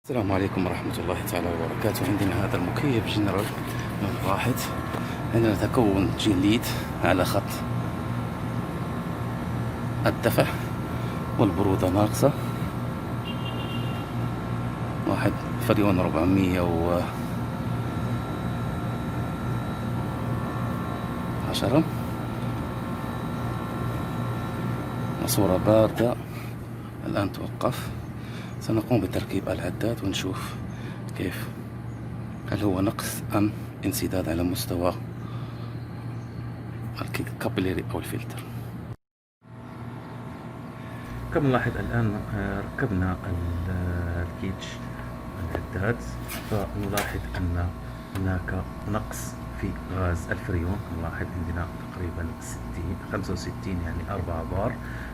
السلام عليكم ورحمة الله تعالى وبركاته. عندنا هذا المكيف جنرال من واحد. عندنا تكون جليد على خط الدفع والبرودة ناقصة. 1,410. ماسورة باردة الآن توقف. سنقوم بتركيب العداد ونشوف كيف، هل هو نقص أم انسداد على مستوى الكابيلاري أو الفلتر. كما نلاحظ الآن ركبنا الكيتش العداد، فنلاحظ أن هناك نقص في غاز الفريون. نلاحظ عندنا تقريبا 65 يعني 4 بار،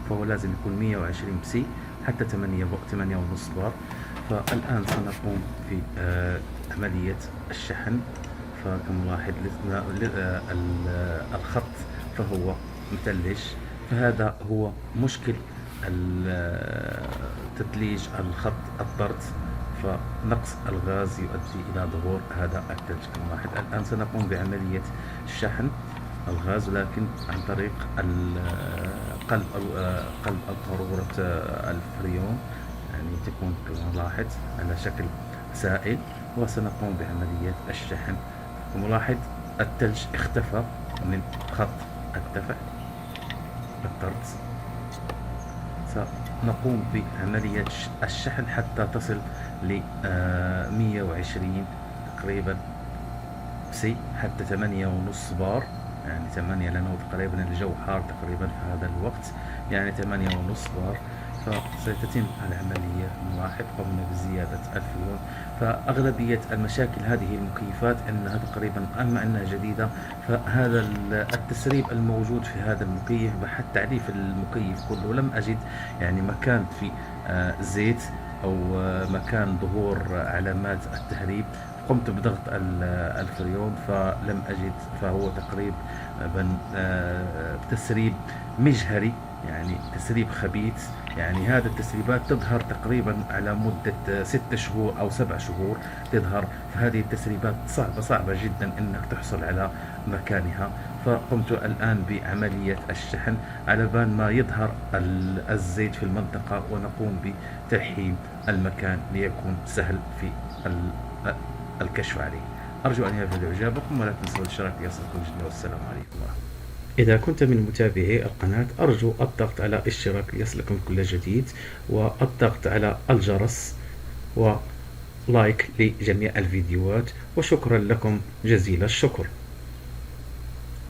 فهو لازم يكون 120 بسي حتى 8.5 بار. فالآن سنقوم في عملية الشحن. فكما نلاحظ الخط فهو مثلج، فهذا هو مشكل تثليج الخط الضغط، فنقص الغاز يؤدي إلى ظهور هذا الثلج. كما نلاحظ الآن سنقوم بعملية شحن الغاز، ولكن عن طريق قلب قارورة الفريون، يعني تكون كما نلاحظ على شكل سائل، وسنقوم بعملية الشحن. كما نلاحظ الثلج اختفى من خط الدفع الطرد. سنقوم بعملية الشحن حتى تصل ل 120 تقريبا سي حتى 8.5 بار، يعني 8 لأنه تقريبا الجو حار تقريبا في هذا الوقت، يعني 8.5 بار. فستتم العملية. نلاحظ قمنا بزيادة الفريون. فأغلبية المشاكل هذه المكيفات أنها تقريبا أما أنها جديدة، فهذا التسريب الموجود في هذا المكيف بحثت تعريف المكيف كله، لم أجد يعني مكان في زيت أو مكان ظهور علامات التهريب. قمت بضغط الفريون فلم أجد، فهو تقريبا تسريب مجهري، يعني تسريب خبيث. يعني هذا التسريبات تظهر تقريبا على مدة 6 شهور أو 7 شهور تظهر، فهذه التسريبات صعبة جدا أنك تحصل على مكانها. فقمت الآن بعملية الشحن على بال ما يظهر الزيت في المنطقة، ونقوم بترحيب المكان ليكون سهل في الكشف عليه. أرجو أن الفيديو إعجابكم، ولا تنسوا الاشتراك ليصلكم جدا، والسلام عليكم ورحمة الله. إذا كنت من متابعي القناة أرجو الضغط على اشتراك ليصلكم كل جديد، والضغط على الجرس، ولايك لجميع الفيديوهات، وشكرا لكم جزيل الشكر.